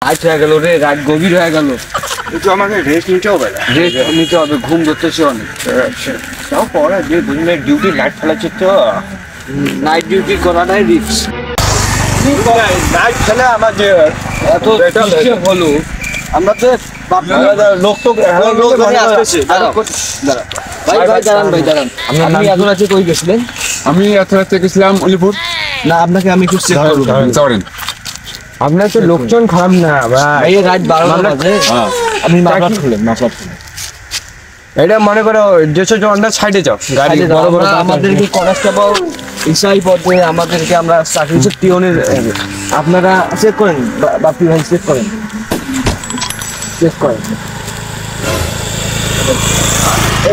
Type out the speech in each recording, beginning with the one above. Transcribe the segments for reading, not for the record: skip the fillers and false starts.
রাত হয়ে গেল রে, রাত গভীর হয়ে গেল। একটু আমাকে রেস্ট নিতে হবে না? রেস্ট নিতে হবে, ঘুম ধরতেছে অনেক। তাও পরে যে বুঝলে ডিউটি নাইট ফেলাচ্ছে তো, নাইট ডিউটি করাটাই রিস্ক। কি করাই নাইট ফেলে আমাদের এত হলো আমরা তো লোক তো আসতেছে। ভাই ভাই দাঁড়ান, ভাই দাঁড়ান। আপনি এখন আছে কই গেছিলেন? আমি এত রাতে গেছিলাম উলিপুর। না আপনাকে আমি একটু চেক করব। চলেন। আপনার তো লোকজন খারাপ না ভাই, এই রাত 12টা বাজে। আপনি মাফলার খুলেন, মাফলার খুলেন। এটা মনে করো যেসব জনটা সাইডে যাও, গাড়ি বড় বড় আমাদেরকে কনস্টেবল ইসাই পদে আমাদেরকে আমরা চাকরি পিওনের। আপনারা চেক করেন বাপি ভাই, চেক করেন, চেক করেন।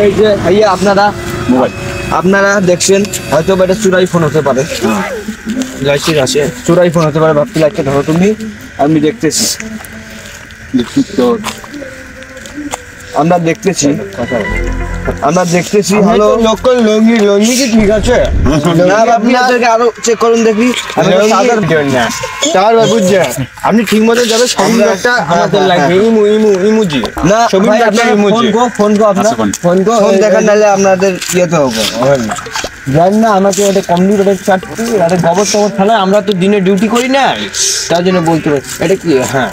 এই যে ভাইয়া আপনারা মোবাইল আপনারা দেখছেন হয়তো এটা চুরাই ফোন হতে পারে। লাইসেন্স আছে, চুরাই ফোন হতে পারে। বাপি লাইটটা ধরো তুমি, আমি দেখতেছি, আমরা দেখতেছি, আমরা দেখতেছি। হ্যালো লোকাল লঙ্গি লঙ্গি কি ঠিক আছে না, আপনি আপনাদেরকে আরো চেক করুন দেখি। আপনি ঠিক মতো যাবে, সবই একটা আমাদের লাগবে। ইমুজি না ছবি ভাই, একটা আপনারা emoji। ফোন গো আপনার আচ্ছা, ফোন দেখার নাহলে আপনাদের ইয়েতে হবে জানেন না। আমাকে এটা কমপ্লিট চারটি এটা গোবর টবর ফেলে, আমরা তো দিনে ডিউটি করি না, তার জন্য বলতে পারি। এটা কি? হ্যাঁ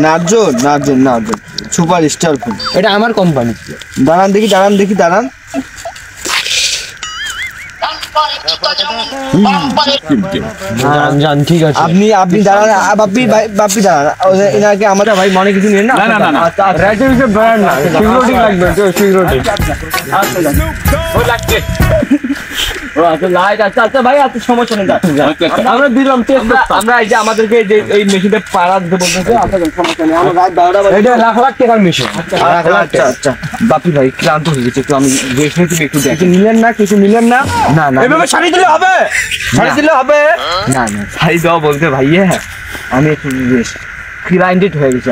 Narzo Narzo Narzo super star food, এটা আমার কোম্পানি। দাঁড়ান দেখি, দাঁড়ান দেখি, দাঁড়ান। জান ঠিক আছে, আপনি আপনি দাঁড়ান, বাপি ভাই, বাপি দাঁড়ান। এনাকে আমাদের ভাই মনে কিছু নিয়ে না। না, না, না, না। আচ্ছা, আচ্ছা। রাইটের হিসেবে বেড়ান না, সিকিউরিটি লাগবে তো, সিকিউরিটি। ও আচ্ছা, লাইট আছে। আচ্ছা ভাই, আচ্ছা সমস্যা নেই। আমরা দিলাম টেস্ট, আমরা এই যে আমাদেরকে যে এই মেশিনটা পাড়া দিতে বলতেছে। আচ্ছা সমস্যা নেই, আমরা রাত 12টা বাজে। এটা লাখ লাখ টাকার মেশিন। আচ্ছা আচ্ছা বাপি ভাই ক্লান্ত হয়ে গেছে, একটু আমি রেস্ট নিতে, একটু কিছু দেখেন। নিলেন না, কিছু নিলেন না? না না এভাবে শাড়ি দিলে হবে? শাড়ি দিলে হবে? না না, ছাই দেওয়া বলতে ভাইয়া আমি একটু ক্লাইন্টেড হয়ে গেছি।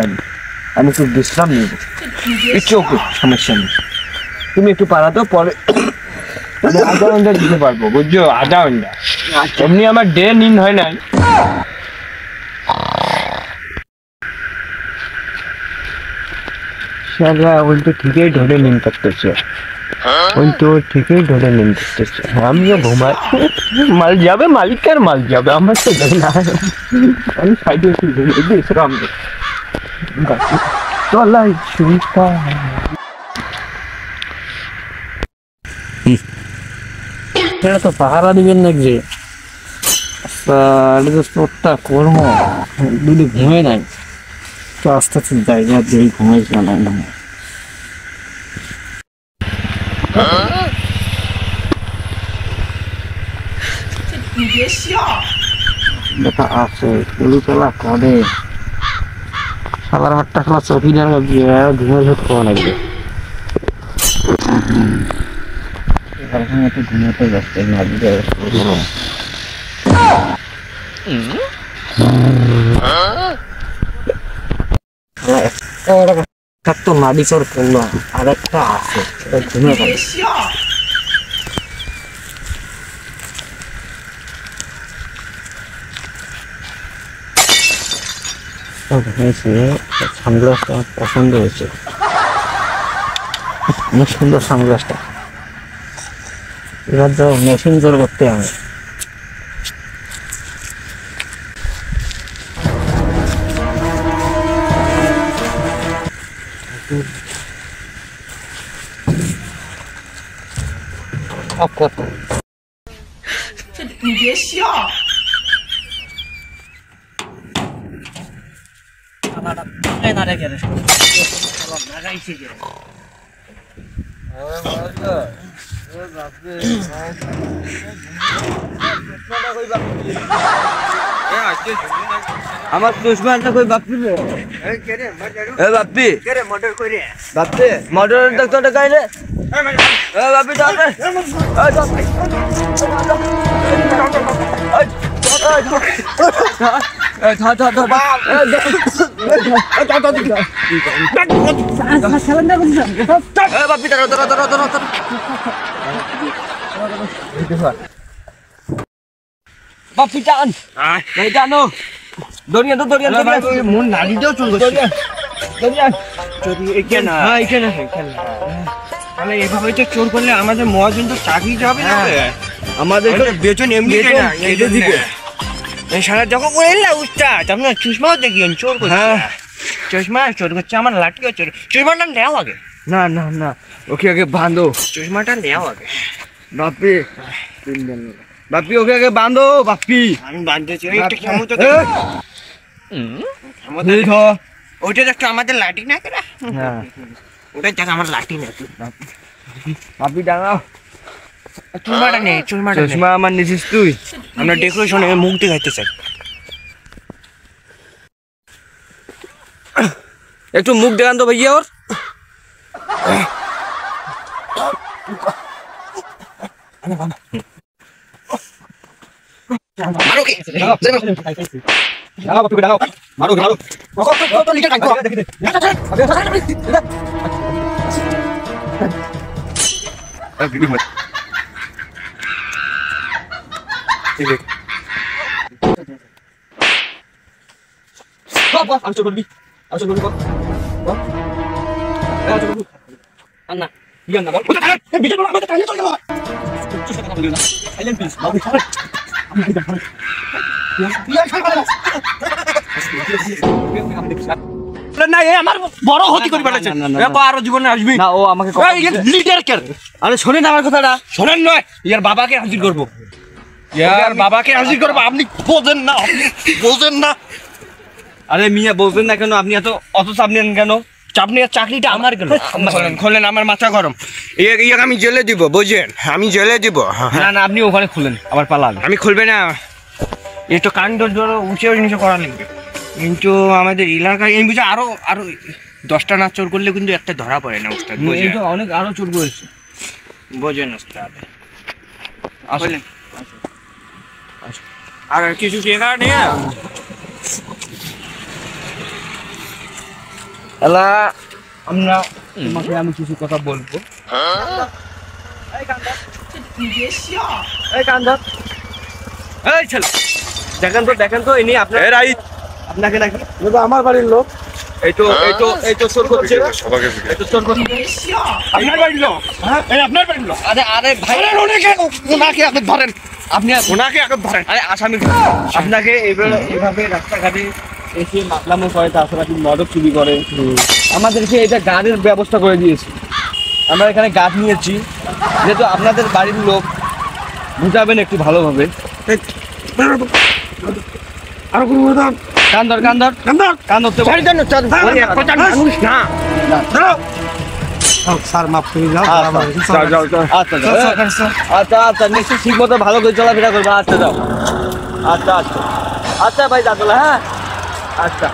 আমি একটু বিশ্রাম নেব। ইটস ওকে, সমস্যা নেই। তুমি একটু পাড়া তো, পরে আধা ঘন্টা দিতে পারবো, বুঝছো? আধা ঘন্টা। এমনি আমার ডে নিন হয় নাই। শালা ওই তো ঠিকই ধরে নিন করতেছে, ওই তো ঠিকই ধরে নিন করতেছে। আমিও ঘুমাই, মাল যাবে, মালিকের মাল যাবে, আমার তো যাবে না। আমি সাইডে একটু বিশ্রাম নেই। তলাই সুইটা এটা তো পাহারা দিবেন নাকি? এটা তো চোরটা কর্ম, দুটো ঘুমে নাই তো আস্তে আস্তে জায়গা দিয়ে ঘুমাইছে না। দেখা আছে পুলিশলা করে সালার হাটটা খেলা চৌকিদার ঘুমে খাওয়া লাগবে। ঘুমাতে যাচ্ছে না, তো নাড়ি চোর করলো, আর একটা আছে ঘুমে গেল। সানগ্লাসটা আমার পছন্দ হয়েছে, অনেক সুন্দর সানগ্লাসটা। এবার তো মেশিন জোর করতে হবে।你别笑。আমার চশমাটা কই বাপি রে? এ বাপি বাপি মটর ডাক্তারটা কাই রে? এ বাপি ডাক্তার বাপি টান টানো দরিয়া তো দরিয়া দরিয়া মন নাড়িতেও চল দরিয়া দরিয়া যদি এখানে হ্যাঁ এখানে তাহলে এভাবে তো চোর করলে আমাদের মহাজন তো চাকরি যাবে না আমাদের আমাদের বেতন এমনি বেতন না কেটে দিবে। এই সারা যখন করে এলা উস্তাদ আপনার চশমাও দেখিয়েন চোর করছে হ্যাঁ। চশমা চোর করছে আমার লাঠিও চোর চশমাটা নেওয়া আগে না না না ওকে আগে বাঁধো চশমাটা নেওয়া আগে বাপি বাপি ওকে আগে বাঁধো বাপি আমি বাঁধতেছি ওই একটা ক্ষমতা এই ধর ওইটা দেখতো আমাদের লাঠি না কেনা হ্যাঁ ওটা দেখ আমার লাঠি না বাপি দাঁড়াও চশমাটা নেই চশমাটা নেই চশমা আমার নিছিস তুই আমরা ডেকোরেশনে মুখ দেখাইতে চাই একটু মুখ দেখান তো ভাইয়া ওর না এ আমার বড় ক্ষতি করে ফেলেছে আরো জীবনে আসবি না ও আমাকে লিডার কে আরে শোনেন আমার কথাটা শোনেন নয় ইয়ার বাবাকে হাজির করবো ইয়ার বাবাকে হাজির করবো আপনি বোঝেন না আরে মিয়া বলবেন না কেন আপনি এত অত চাপ নেন কেন আপনি চাকরিটা আমার গেল খোলেন আমার মাথা গরম ইয়াকে আমি জেলে দিব বুঝেন আমি জেলে দিব না না আপনি ওখানে খুলেন আবার পালান আমি খুলবে না একটু কাণ্ড জোর উঁচু জিনিস করা লাগবে কিন্তু আমাদের এলাকায় এই বুঝে আরো 10টা না চোর করলে কিন্তু একটা ধরা পড়ে না উস্তাদ এই তো অনেক আরো চোর করেছে বোঝেন উস্তাদ আসলেন আর কিছু টেকা নেই এলা আমরা তোমাকে আমি কিছু কথা বলবো你别笑。 এই কান্দর এই ছেলে দেখেন তো ইনি আপনার আপনাকে নাকি আমার বাড়ির লোক এই তো চোর করছে এই তো চোর করছে你别笑。 আপনার বাড়ির লোক হ্যাঁ আপনার বাড়ির লোক আরে ভাই ওনাকে আগে ধরেন আপনি ওনাকে আগে ধরেন আরে আসামি আপনাকে এভাবে রাস্তাঘাটে এসে মাতলামো করে তাছাড়া কি মদক চুরি করে আমাদেরকে এটা গার্ডের ব্যবস্থা করে দিয়েছে আমরা এখানে গার্ড নিয়েছি যেহেতু আপনাদের বাড়ির লোক বুঝাবেন একটু ভালোভাবে আর কোনো কান্দর তো মানুষ না স্যার মাফ করে দাও আচ্ছা নিশ্চয়ই ঠিক মতো ভালো করে চলাফেরা করবো আচ্ছা যাও আচ্ছা ভাই দাদুলা হ্যাঁ আচ্ছা